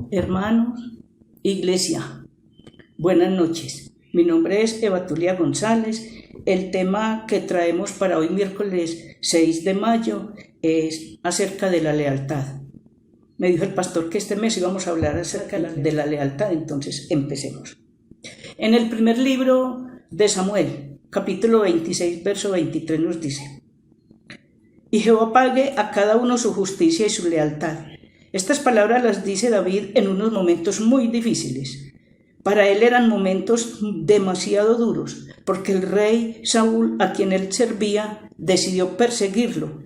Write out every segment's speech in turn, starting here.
Hermanos, Iglesia, buenas noches. Mi nombre es Eva Tulia González. El tema que traemos para hoy, miércoles 6 de mayo, es acerca de la lealtad. Me dijo el pastor que este mes íbamos a hablar acerca de la lealtad, entonces empecemos. En el primer libro de Samuel, capítulo 26, verso 23 nos dice: y Jehová pague a cada uno su justicia y su lealtad. Estas palabras las dice David en unos momentos muy difíciles. Para él eran momentos demasiado duros, porque el rey Saúl, a quien él servía, decidió perseguirlo.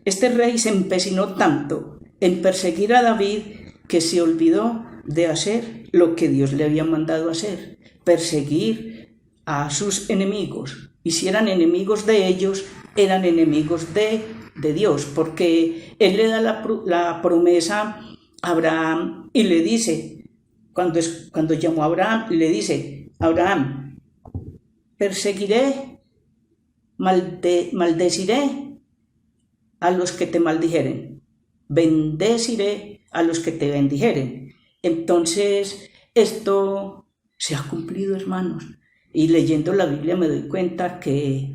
Este rey se empecinó tanto en perseguir a David que se olvidó de hacer lo que Dios le había mandado hacer: perseguir a sus enemigos. Y si eran enemigos de ellos, eran enemigos de Dios, porque él le da la promesa a Abraham y le dice, cuando llamó a Abraham, le dice: Abraham, perseguiré, maldeciré a los que te maldijeren, bendeciré a los que te bendijeren. Entonces, esto se ha cumplido, hermanos. Y leyendo la Biblia me doy cuenta que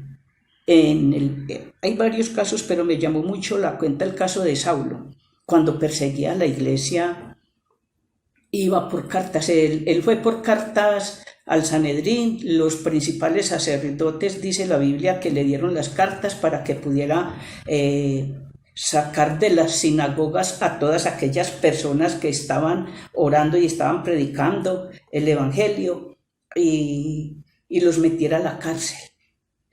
hay varios casos, pero me llamó mucho la cuenta el caso de Saulo. Cuando perseguía a la iglesia, iba por cartas. Él fue por cartas al Sanedrín. Los principales sacerdotes, dice la Biblia, que le dieron las cartas para que pudiera sacar de las sinagogas a todas aquellas personas que estaban orando y estaban predicando el evangelio, y los metiera a la cárcel.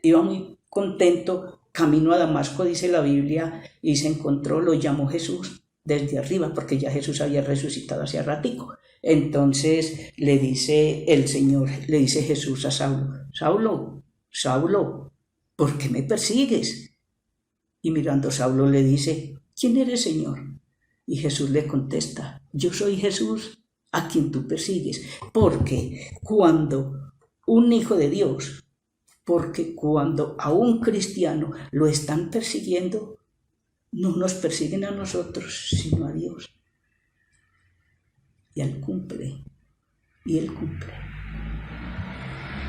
Iba muy contento, camino a Damasco, dice la Biblia, y se encontró, lo llamó Jesús desde arriba, porque ya Jesús había resucitado hace ratico. Entonces le dice el Señor, le dice Jesús a Saulo: Saulo, Saulo, ¿por qué me persigues? Y mirando Saulo le dice: ¿quién eres, Señor? Y Jesús le contesta: yo soy Jesús a quien tú persigues. Porque cuando un hijo de Dios, porque cuando a un cristiano lo están persiguiendo, no nos persiguen a nosotros, sino a Dios. Y Él cumple, y Él cumple.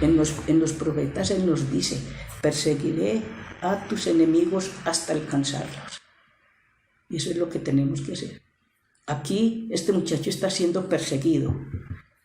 En los profetas Él nos dice: perseguiré a tus enemigos hasta alcanzarlos. Y eso es lo que tenemos que hacer. Aquí este muchacho está siendo perseguido,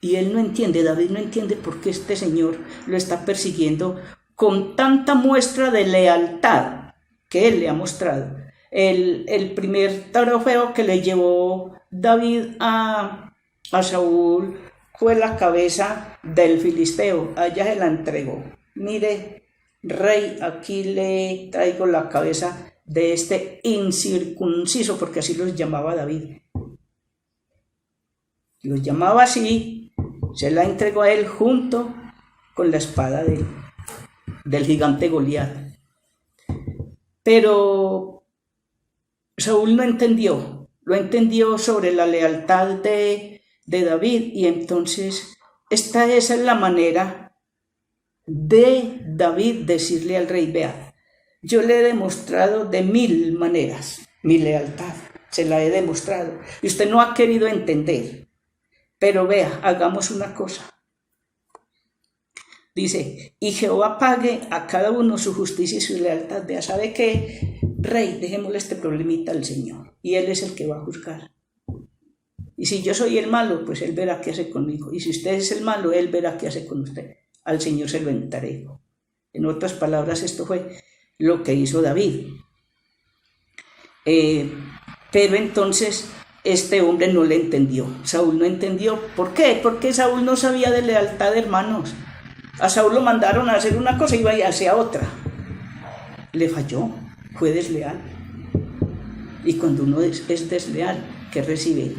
y él no entiende, David no entiende por qué este señor lo está persiguiendo con tanta muestra de lealtad que él le ha mostrado. El primer trofeo que le llevó David a Saúl fue la cabeza del filisteo. Allá se la entregó. Mire, rey, aquí le traigo la cabeza de este incircunciso, porque así los llamaba David. Los llamaba así. Se la entregó a él junto con la espada del gigante Goliat. Pero Saúl no entendió, lo entendió sobre la lealtad de David, y entonces esa es la manera de David decirle al rey: vea, yo le he demostrado de 1000 maneras mi lealtad, se la he demostrado, y usted no ha querido entender. Pero vea, hagamos una cosa. Dice: y Jehová pague a cada uno su justicia y su lealtad. Vea, ¿sabe qué? Rey, dejémosle este problemita al Señor, y Él es el que va a juzgar. Y si yo soy el malo, pues Él verá qué hace conmigo. Y si usted es el malo, Él verá qué hace con usted. Al Señor se lo entrego. En otras palabras, esto fue lo que hizo David. Pero entonces este hombre no le entendió. Saúl no entendió. ¿Por qué? Porque Saúl no sabía de lealtad, hermanos. A Saúl lo mandaron a hacer una cosa y iba y hacía otra. Le falló, fue desleal. Y cuando uno es desleal, ¿qué recibe?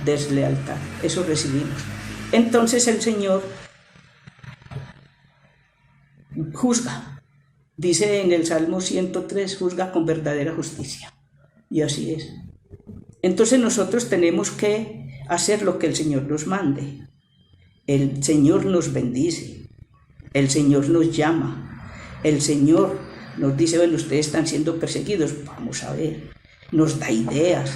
Deslealtad. Eso recibimos. Entonces el Señor juzga. Dice en el Salmo 103, juzga con verdadera justicia. Y así es. Entonces nosotros tenemos que hacer lo que el Señor nos mande. El Señor nos bendice, el Señor nos llama, el Señor nos dice: bueno, ustedes están siendo perseguidos, vamos a ver, nos da ideas.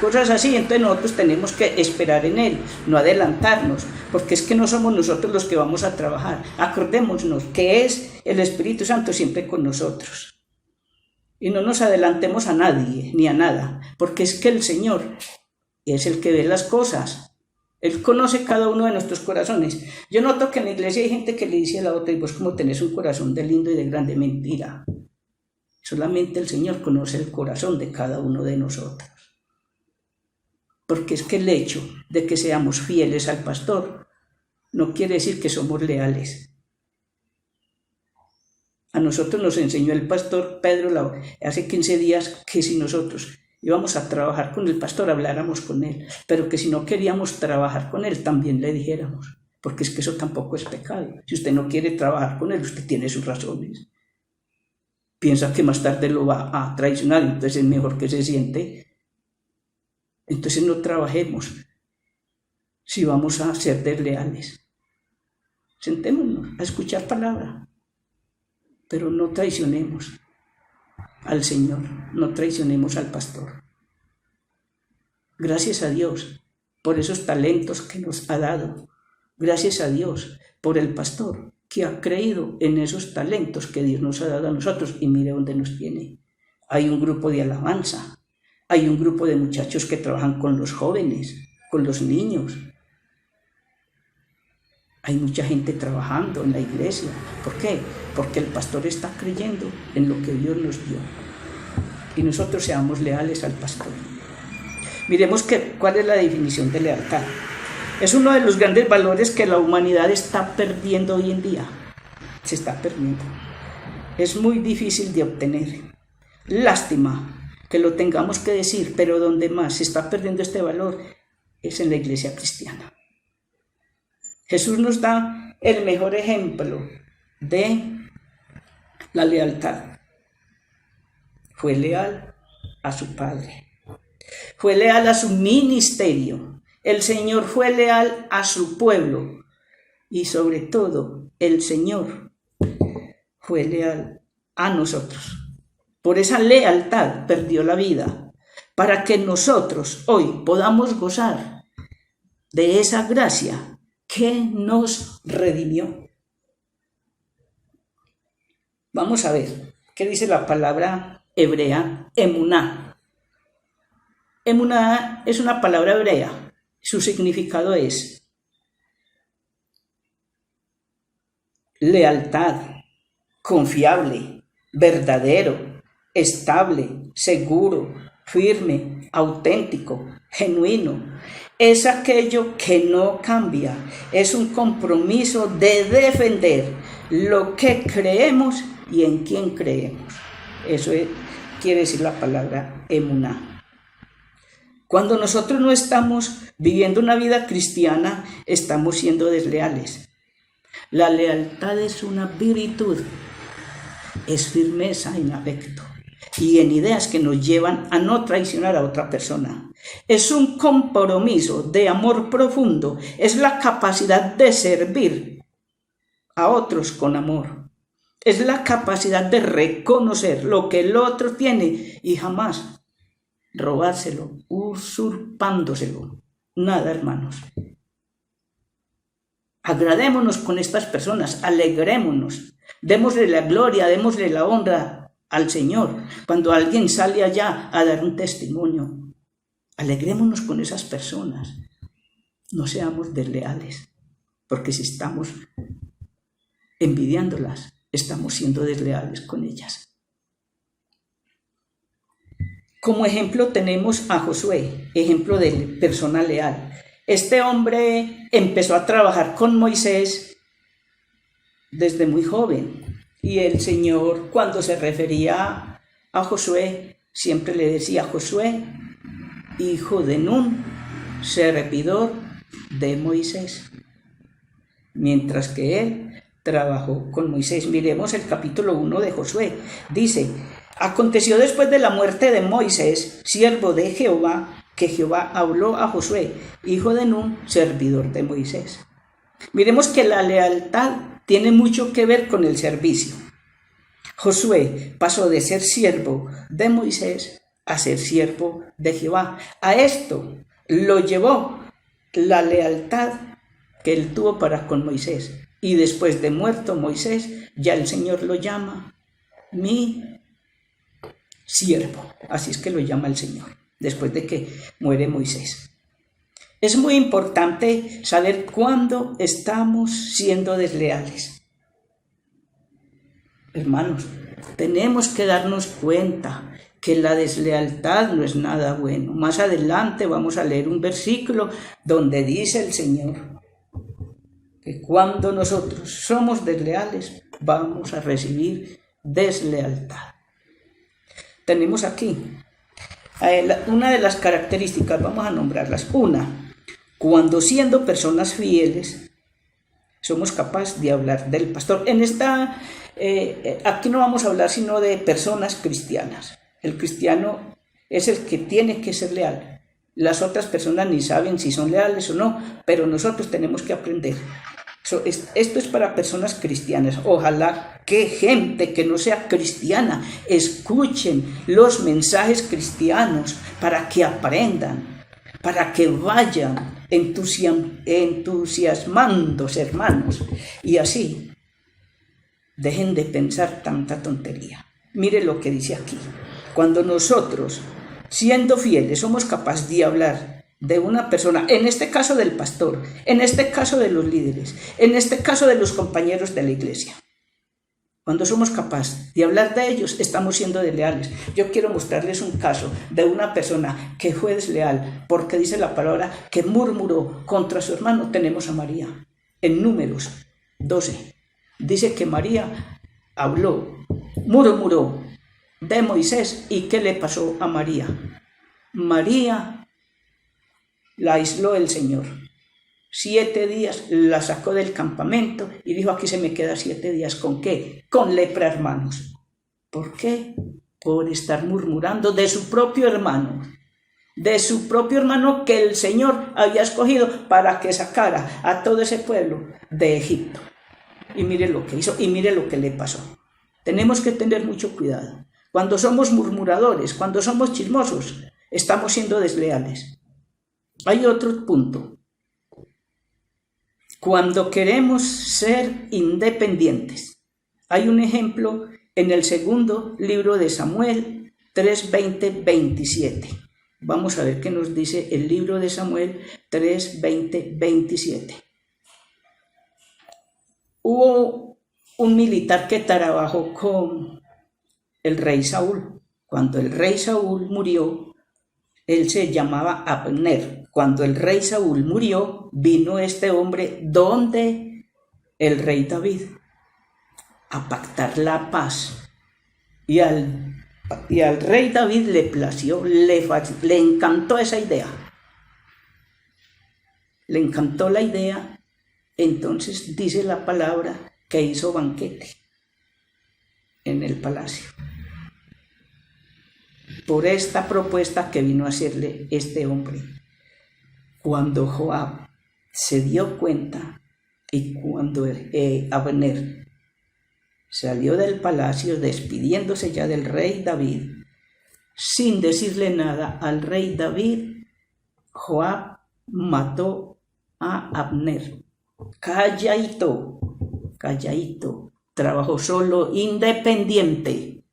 cosas así. Entonces nosotros tenemos que esperar en Él, no adelantarnos, porque es que no somos nosotros los que vamos a trabajar. Acordémonos que es el Espíritu Santo siempre con nosotros. Y no nos adelantemos a nadie ni a nada, porque es que el Señor es el que ve las cosas. Él conoce cada uno de nuestros corazones. Yo noto que en la iglesia hay gente que le dice a la otra: y vos como tenés un corazón de lindo y de grande. Mentira. Solamente el Señor conoce el corazón de cada uno de nosotros. Porque es que el hecho de que seamos fieles al pastor no quiere decir que somos leales. A nosotros nos enseñó el pastor Pedro hace 15 días que si nosotros íbamos a trabajar con el pastor, habláramos con él, pero que si no queríamos trabajar con él, también le dijéramos, porque es que eso tampoco es pecado. Si usted no quiere trabajar con él, usted tiene sus razones. Piensa que más tarde lo va a traicionar, entonces es mejor que se siente. Entonces no trabajemos si vamos a ser desleales. Sentémonos a escuchar palabra, pero no traicionemos al Señor, no traicionemos al pastor. Gracias a Dios por esos talentos que nos ha dado. Gracias a Dios por el pastor que ha creído en esos talentos que Dios nos ha dado a nosotros, y mire dónde nos tiene. Hay un grupo de alabanza, hay un grupo de muchachos que trabajan con los jóvenes, con los niños. Hay mucha gente trabajando en la iglesia. ¿Por qué? Porque el pastor está creyendo en lo que Dios nos dio. Y nosotros seamos leales al pastor. Miremos cuál es la definición de lealtad. Es uno de los grandes valores que la humanidad está perdiendo hoy en día. Se está perdiendo. Es muy difícil de obtener. Lástima que lo tengamos que decir, pero donde más se está perdiendo este valor es en la iglesia cristiana. Jesús nos da el mejor ejemplo de la lealtad. Fue leal a su Padre. Fue leal a su ministerio. El Señor fue leal a su pueblo. Y sobre todo, el Señor fue leal a nosotros. Por esa lealtad perdió la vida, para que nosotros hoy podamos gozar de esa gracia que nos redimió. Vamos a ver qué dice la palabra hebrea, emuná. Emuná es una palabra hebrea. Su significado es lealtad, confiable, verdadero, estable, seguro, firme, auténtico, genuino. Es aquello que no cambia. Es un compromiso de defender lo que creemos y en quién creemos. Eso quiere decir la palabra emuná. Cuando nosotros no estamos viviendo una vida cristiana, estamos siendo desleales. La lealtad es una virtud, es firmeza en afecto y en ideas que nos llevan a no traicionar a otra persona. Es un compromiso de amor profundo, es la capacidad de servir a otros con amor. Es la capacidad de reconocer lo que el otro tiene y jamás robárselo, usurpándoselo. Nada, hermanos. Agradémonos con estas personas, alegrémonos, démosle la gloria, démosle la honra al Señor. Cuando alguien sale allá a dar un testimonio, alegrémonos con esas personas. No seamos desleales, porque si estamos envidiándolas, estamos siendo desleales con ellas. Como ejemplo tenemos a Josué, ejemplo de persona leal. Este hombre empezó a trabajar con Moisés desde muy joven. Y el Señor, cuando se refería a Josué, siempre le decía: Josué, hijo de Nun, servidor de Moisés. Mientras que él trabajó con Moisés. Miremos el capítulo 1 de Josué. Dice: aconteció después de la muerte de Moisés, siervo de Jehová, que Jehová habló a Josué, hijo de Nun, servidor de Moisés. Miremos que la lealtad tiene mucho que ver con el servicio. Josué pasó de ser siervo de Moisés a ser siervo de Jehová. A esto lo llevó la lealtad que él tuvo para con Moisés. Y después de muerto Moisés, ya el Señor lo llama mi siervo. Así es que lo llama el Señor, después de que muere Moisés. Es muy importante saber cuándo estamos siendo desleales. Hermanos, tenemos que darnos cuenta que la deslealtad no es nada bueno. Más adelante vamos a leer un versículo donde dice el Señor que cuando nosotros somos desleales vamos a recibir deslealtad. Tenemos aquí una de las características, vamos a nombrarlas. Una, cuando siendo personas fieles somos capaces de hablar del pastor. Aquí no vamos a hablar sino de personas cristianas. El cristiano es el que tiene que ser leal. Las otras personas ni saben si son leales o no, pero nosotros tenemos que aprender. Esto es para personas cristianas. Ojalá que gente que no sea cristiana escuchen los mensajes cristianos para que aprendan, para que vayan entusiasmándose, hermanos, y así dejen de pensar tanta tontería. Mire lo que dice aquí. Cuando nosotros, siendo fieles, somos capaces de hablar de una persona, en este caso del pastor, en este caso de los líderes, en este caso de los compañeros de la iglesia, cuando somos capaces de hablar de ellos, estamos siendo desleales. Yo quiero mostrarles un caso de una persona que fue desleal, porque dice la palabra que murmuró contra su hermano. Tenemos a María. En Números 12, dice que María habló, murmuró de Moisés. ¿Y qué le pasó a María? María la aisló el Señor. 7 días la sacó del campamento y dijo: aquí se me queda 7 días. ¿Con qué? Con lepra, hermanos. ¿Por qué? Por estar murmurando de su propio hermano. De su propio hermano que el Señor había escogido para que sacara a todo ese pueblo de Egipto. Y mire lo que hizo y mire lo que le pasó. Tenemos que tener mucho cuidado. Cuando somos murmuradores, cuando somos chismosos, estamos siendo desleales. Hay otro punto. Cuando queremos ser independientes. Hay un ejemplo en el segundo libro de Samuel 3:20-27. Vamos a ver qué nos dice el libro de Samuel 3:20-27. Hubo un militar que trabajó con el rey Saúl. Cuando el rey Saúl murió, él se llamaba Abner. Cuando el rey Saúl murió, vino este hombre donde el rey David a pactar la paz. Y al rey David le plació, le encantó esa idea. Le encantó la idea. Entonces dice la palabra que hizo banquete en el palacio por esta propuesta que vino a hacerle este hombre. Cuando Joab se dio cuenta y cuando Abner salió del palacio despidiéndose ya del rey David, sin decirle nada al rey David, Joab mató a Abner. Calladito, trabajó solo, independiente.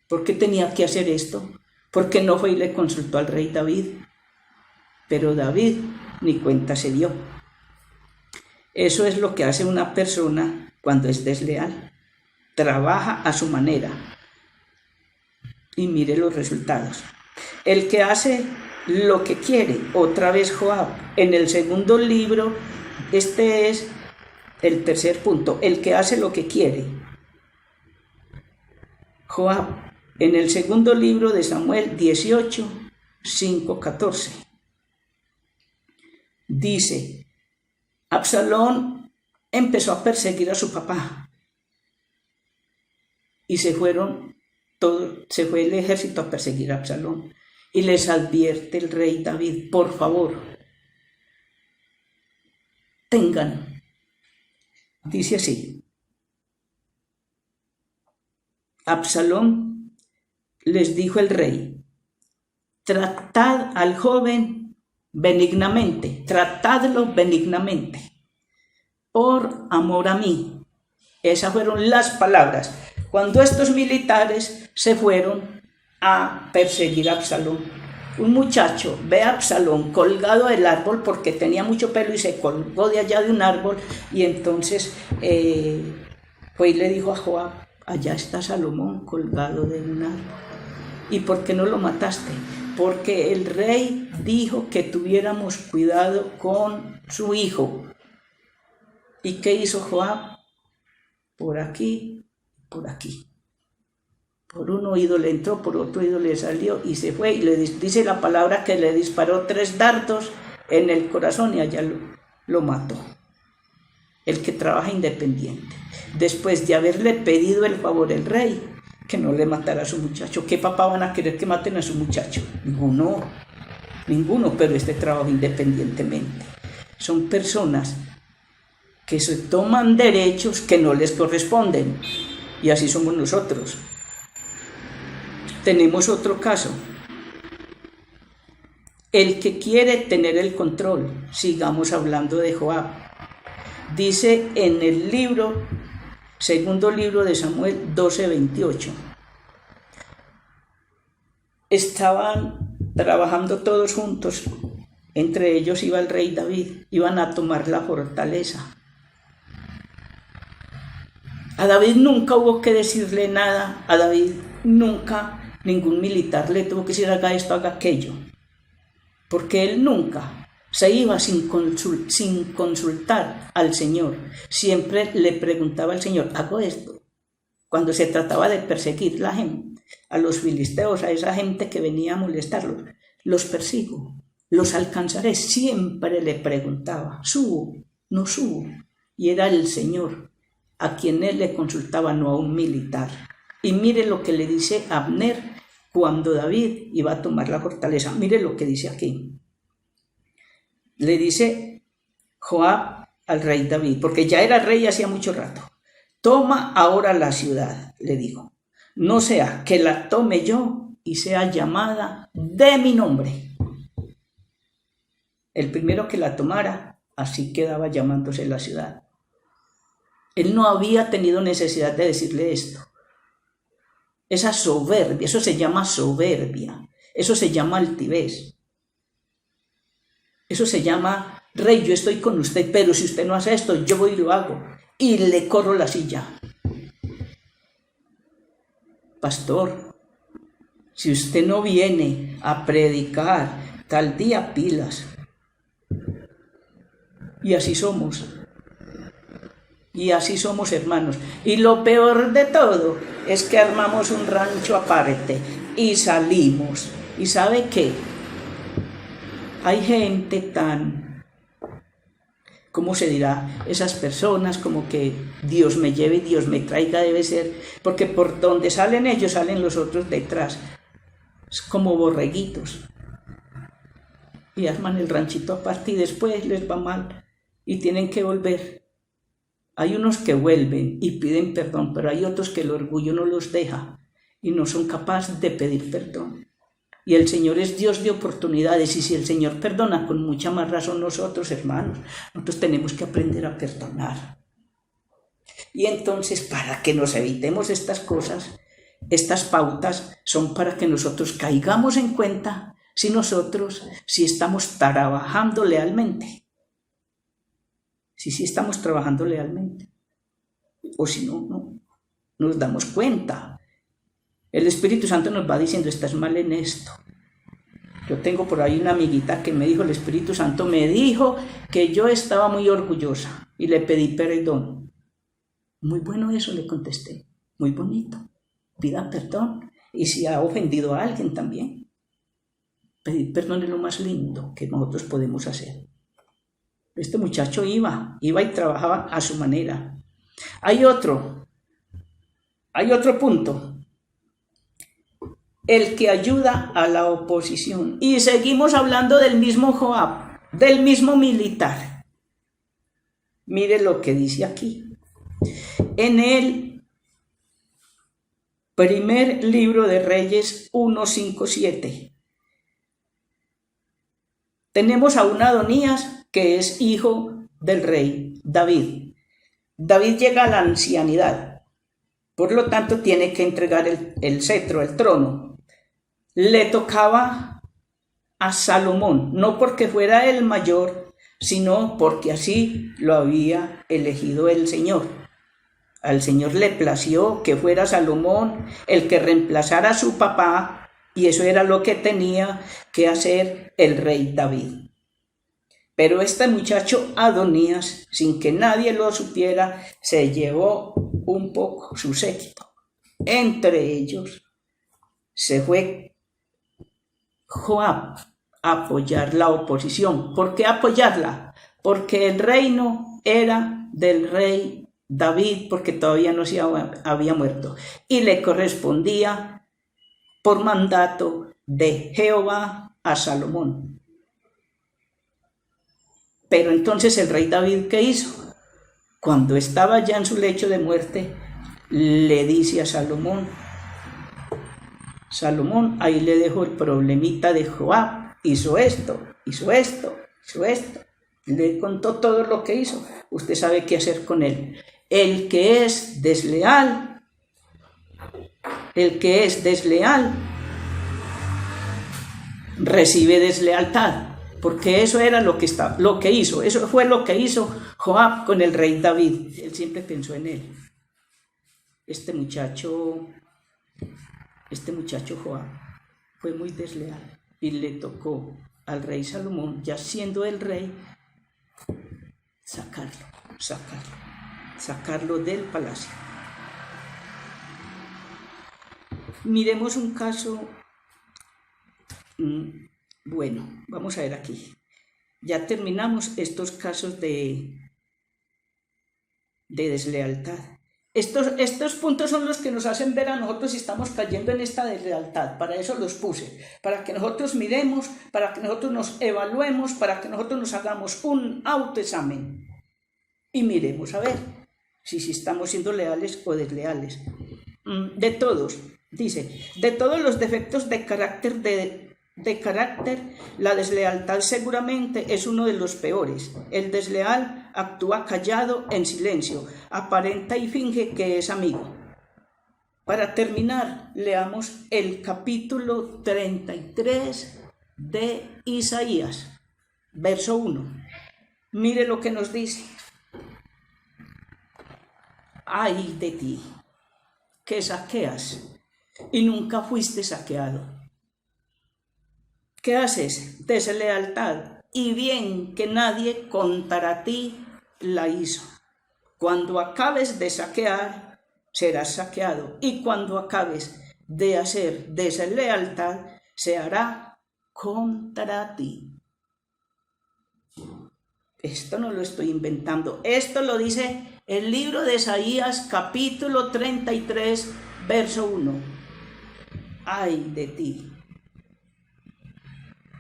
¿Por qué tenía que hacer esto? Porque no fue y le consultó al rey David. Pero David ni cuenta se dio. Eso es lo que hace una persona cuando es desleal. Trabaja a su manera. Y mire los resultados. El que hace lo que quiere, otra vez Joab. En el segundo libro, este es el tercer punto. El que hace lo que quiere. Joab. En el segundo libro de Samuel 18, 5-14. Dice: Absalón empezó a perseguir a su papá y se fue el ejército a perseguir a Absalón. Y les advierte el rey David: por favor, tengan. Dice así: Absalón les dijo el rey: tratad al joven benignamente, tratadlo benignamente, por amor a mí. Esas fueron las palabras cuando estos militares se fueron a perseguir a Absalón. Un muchacho ve a Absalón colgado del árbol porque tenía mucho pelo y se colgó de allá de un árbol, y entonces fue y le dijo a Joab: allá está Salomón colgado de un árbol. ¿Y por qué no lo mataste? Porque el rey dijo que tuviéramos cuidado con su hijo. ¿Y qué hizo Joab? Por aquí, por aquí. Por un oído le entró, por otro oído le salió y se fue. Y le dice la palabra que le disparó 3 dardos en el corazón y allá lo mató. El que trabaja independiente. Después de haberle pedido el favor el rey, que no le matara a su muchacho. ¿Qué papá van a querer que maten a su muchacho? Ninguno, pero este trabaja independientemente. Son personas que se toman derechos que no les corresponden. Y así somos nosotros. Tenemos otro caso. El que quiere tener el control. Sigamos hablando de Joab. Dice en el segundo libro de Samuel 12:28. Estaban trabajando todos juntos. Entre ellos iba el rey David. Iban a tomar la fortaleza. A David nunca hubo que decirle nada. A David nunca ningún militar le tuvo que decir: haga esto, haga aquello. Porque él nunca se iba sin consultar al Señor. Siempre le preguntaba al Señor: ¿hago esto? Cuando se trataba de perseguir la gente, a los filisteos, a esa gente que venía a molestarlos, los persigo, los alcanzaré. Siempre le preguntaba: ¿subo? ¿No subo? Y era el Señor a quien él le consultaba, no a un militar. Y mire lo que le dice Abner cuando David iba a tomar la fortaleza. Mire lo que dice aquí. Le dice Joab al rey David, porque ya era rey hacía mucho rato: toma ahora la ciudad, le dijo. No sea que la tome yo y sea llamada de mi nombre. El primero que la tomara, así quedaba llamándose la ciudad. Él no había tenido necesidad de decirle esto. Esa soberbia, eso se llama soberbia, eso se llama altivez, eso se llama: rey, yo estoy con usted, pero si usted no hace esto, yo voy y lo hago, y le corro la silla. Pastor, si usted no viene a predicar tal día, pilas. Y así somos. Y así somos, hermanos. Y lo peor de todo es que armamos un rancho aparte y salimos. ¿Y sabe qué? Hay gente tan, ¿cómo se dirá? Esas personas como que Dios me lleve y Dios me traiga, debe ser, porque por donde salen ellos, salen los otros detrás. Es como borreguitos. Y arman el ranchito aparte y después les va mal y tienen que volver. Hay unos que vuelven y piden perdón, pero hay otros que el orgullo no los deja y no son capaces de pedir perdón. Y el Señor es Dios de oportunidades, y si el Señor perdona, con mucha más razón nosotros, hermanos, nosotros tenemos que aprender a perdonar. Y entonces, para que nos evitemos estas cosas, estas pautas son para que nosotros caigamos en cuenta si estamos trabajando lealmente. Si estamos trabajando lealmente. O si no nos damos cuenta. El Espíritu Santo nos va diciendo: estás mal en esto. Yo tengo por ahí una amiguita que me dijo: el Espíritu Santo me dijo que yo estaba muy orgullosa y le pedí perdón. Muy bueno eso, le contesté. Muy bonito. Pida perdón. Y si ha ofendido a alguien también. Pedir perdón es lo más lindo que nosotros podemos hacer. Este muchacho iba y trabajaba a su manera. Hay otro punto. El que ayuda a la oposición. Y seguimos hablando del mismo Joab, del mismo militar. Mire lo que dice aquí. En el Primer libro de Reyes 1, 5, 7. Tenemos a un Adonías que es hijo del rey David. David llega a la ancianidad, por lo tanto tiene que entregar el cetro, el trono. Le tocaba a Salomón, no porque fuera el mayor, sino porque así lo había elegido el Señor. Al Señor le plació que fuera Salomón el que reemplazara a su papá, y eso era lo que tenía que hacer el rey David. Pero este muchacho Adonías, sin que nadie lo supiera, se llevó un poco su séquito. Entre ellos se fue Joab a apoyar la oposición. ¿Por qué apoyarla? Porque el reino era del rey David, porque todavía no se había muerto, y le correspondía por mandato de Jehová a Salomón. Pero entonces el rey David, ¿qué hizo? Cuando estaba ya en su lecho de muerte, le dice a Salomón, ahí le dejo el problemita de Joab, hizo esto, le contó todo lo que hizo, usted sabe qué hacer con él. El que es desleal, recibe deslealtad. Porque eso era lo que hizo, eso fue lo que hizo Joab con el rey David. Él siempre pensó en él. Este muchacho Joab fue muy desleal y le tocó al rey Salomón, ya siendo el rey, sacarlo del palacio. Miremos un caso. Bueno, vamos a ver aquí. Ya terminamos estos casos de deslealtad. Estos puntos son los que nos hacen ver a nosotros si estamos cayendo en esta deslealtad. Para eso los puse, para que nosotros miremos, para que nosotros nos evaluemos, para que nosotros nos hagamos un autoexamen y miremos a ver si estamos siendo leales o desleales. De todos, dice, de todos los defectos de carácter, la deslealtad seguramente es uno de los peores. El desleal actúa callado, en silencio, aparenta y finge que es amigo. Para terminar, leamos el capítulo 33 de Isaías, verso 1. Mire lo que nos dice. Ay de ti, que saqueas y nunca fuiste saqueado. ¿Qué haces? Deslealtad, y bien que nadie contra ti la hizo. Cuando acabes de saquear, serás saqueado, y cuando acabes de hacer deslealtad, se hará contra ti. Esto no lo estoy inventando, esto lo dice el libro de Isaías, capítulo 33, verso 1. Ay de ti,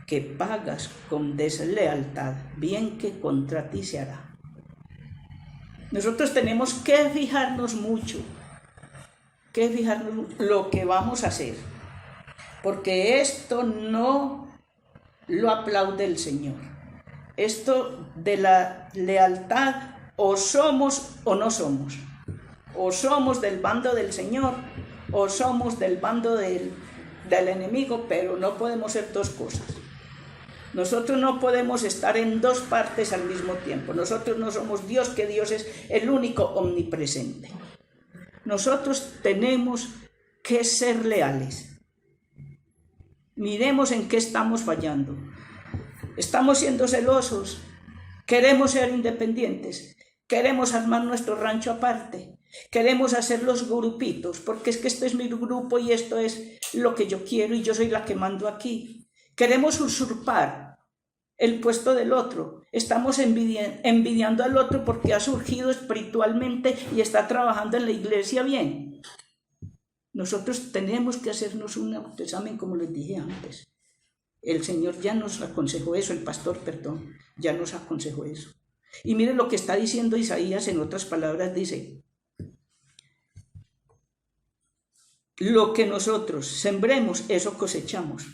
que pagas con deslealtad, bien que contra ti se hará. Nosotros tenemos que fijarnos mucho lo que vamos a hacer, porque esto no lo aplaude el Señor. Esto de la lealtad, o somos o no somos, o somos del bando del Señor, o somos del bando del enemigo, pero no podemos ser dos cosas. Nosotros no podemos estar en dos partes al mismo tiempo. Nosotros no somos Dios, que Dios es el único omnipresente. Nosotros tenemos que ser leales. Miremos en qué estamos fallando. Estamos siendo celosos. Queremos ser independientes. Queremos armar nuestro rancho aparte. Queremos hacer los grupitos, porque es que este es mi grupo y esto es lo que yo quiero y yo soy la que mando aquí. Queremos usurpar el puesto del otro. Estamos envidiando al otro porque ha surgido espiritualmente y está trabajando en la iglesia bien. Nosotros tenemos que hacernos un autoexamen, como les dije antes. El Señor ya nos aconsejó eso, el pastor, perdón, ya nos aconsejó eso. Y miren lo que está diciendo Isaías, en otras palabras dice: Lo que nosotros sembremos, eso cosechamos.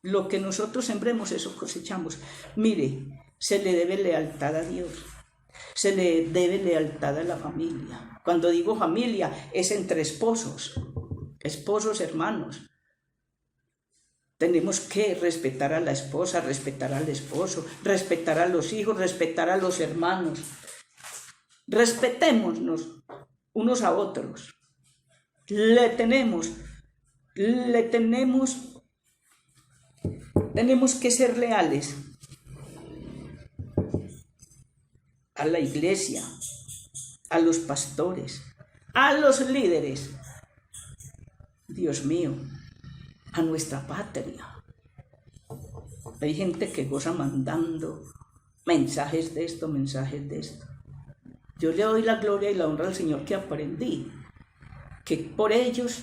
Lo que nosotros sembremos, eso cosechamos. Mire, se le debe lealtad a Dios. Se le debe lealtad a la familia. Cuando digo familia, es entre esposos, hermanos. Tenemos que respetar a la esposa, respetar al esposo, respetar a los hijos, respetar a los hermanos. Respetémonos unos a otros. Tenemos que ser leales a la iglesia, a los pastores, a los líderes. Dios mío, a nuestra patria. Hay gente que goza mandando mensajes de esto, mensajes de esto. Yo le doy la gloria y la honra al Señor que aprendí, que por ellos,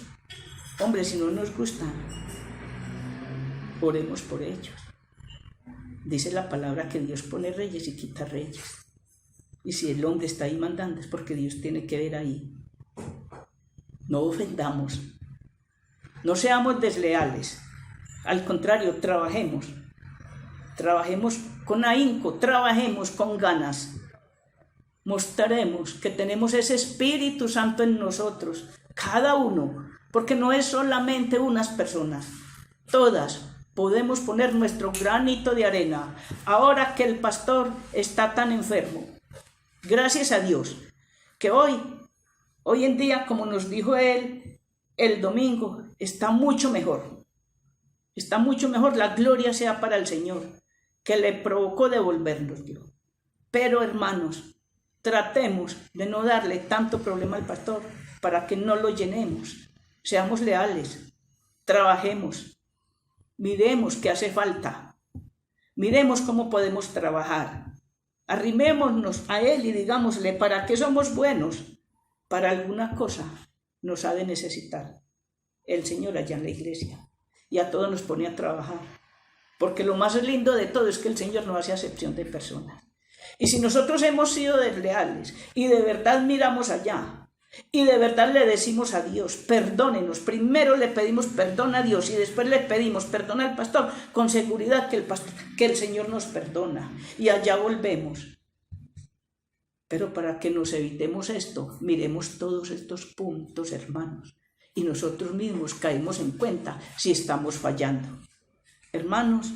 hombre, si no nos gustan, oremos por ellos. Dice la palabra que Dios pone reyes y quita reyes. Y si el hombre está ahí mandando es porque Dios tiene que ver ahí. No ofendamos. No seamos desleales. Al contrario, trabajemos. Trabajemos con ahínco, trabajemos con ganas. Mostraremos que tenemos ese Espíritu Santo en nosotros, cada uno, porque no es solamente unas personas. Todas podemos poner nuestro granito de arena. Ahora que el pastor está tan enfermo, gracias a Dios, que hoy en día, como nos dijo él el domingo, está mucho mejor. Está mucho mejor, la gloria sea para el Señor, que le provocó devolvérnoslo. Pero hermanos, tratemos de no darle tanto problema al pastor para que no lo llenemos. Seamos leales, trabajemos, miremos qué hace falta, miremos cómo podemos trabajar. Arrimémonos a él y digámosle, ¿para qué somos buenos? Para alguna cosa nos ha de necesitar el Señor allá en la iglesia. Y a todos nos pone a trabajar. Porque lo más lindo de todo es que el Señor no hace acepción de personas. Y si nosotros hemos sido desleales y de verdad miramos allá y de verdad le decimos a Dios, perdónenos, primero le pedimos perdón a Dios y después le pedimos perdón al pastor, con seguridad que el Señor nos perdona y allá volvemos. Pero para que nos evitemos esto, miremos todos estos puntos, hermanos, y nosotros mismos caemos en cuenta si estamos fallando. Hermanos,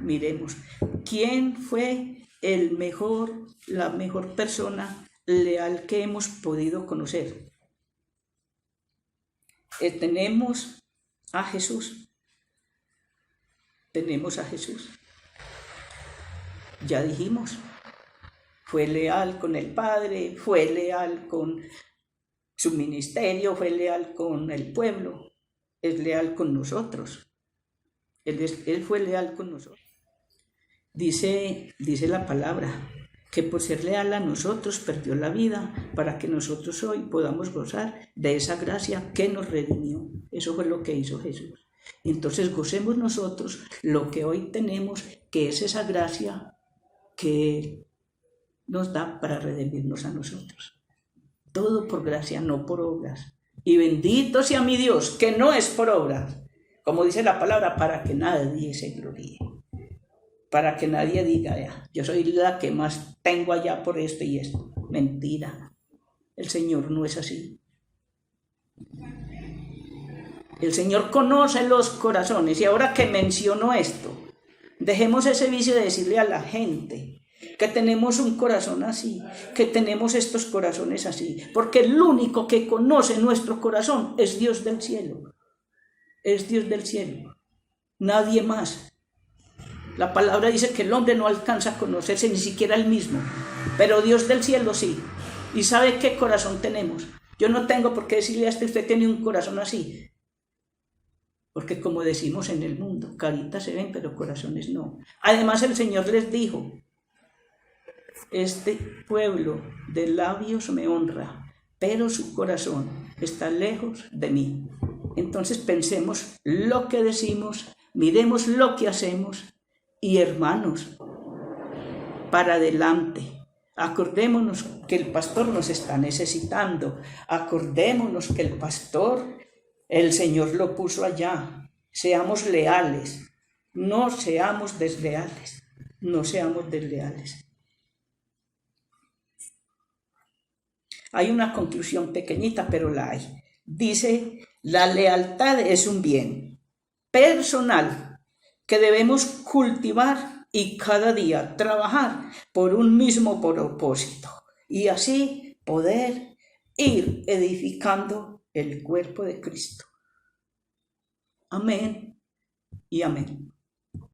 miremos, ¿quién fue la mejor persona leal que hemos podido conocer? Tenemos a Jesús. Tenemos a Jesús. Ya dijimos, fue leal con el Padre, fue leal con su ministerio, fue leal con el pueblo, es leal con nosotros. Él fue leal con nosotros. Dice la palabra que por ser leal a nosotros perdió la vida para que nosotros hoy podamos gozar de esa gracia que nos redimió. Eso fue lo que hizo Jesús. Entonces gocemos nosotros lo que hoy tenemos, que es esa gracia que Él nos da para redimirnos a nosotros. Todo por gracia, no por obras. Y bendito sea mi Dios, que no es por obras, como dice la palabra, para que nadie se gloríe. Para que nadie diga, yo soy la que más tengo allá por esto y esto. Mentira. El Señor no es así. El Señor conoce los corazones. Y ahora que menciono esto, dejemos ese vicio de decirle a la gente que tenemos un corazón así, que tenemos estos corazones así, porque el único que conoce nuestro corazón es Dios del cielo. Es Dios del cielo. Nadie más. La palabra dice que el hombre no alcanza a conocerse ni siquiera él mismo, pero Dios del cielo sí. ¿Y sabe qué corazón tenemos? Yo no tengo por qué decirle a usted tiene un corazón así. Porque como decimos en el mundo, caritas se ven, pero corazones no. Además el Señor les dijo, este pueblo de labios me honra, pero su corazón está lejos de mí. Entonces pensemos lo que decimos, miremos lo que hacemos y hermanos, para adelante. Acordémonos que el pastor nos está necesitando. Acordémonos que el pastor, el Señor lo puso allá. Seamos leales. No seamos desleales. No seamos desleales. Hay una conclusión pequeñita, pero la hay. Dice, la lealtad es un bien personal que debemos cultivar y cada día trabajar por un mismo propósito y así poder ir edificando el cuerpo de Cristo. Amén y amén.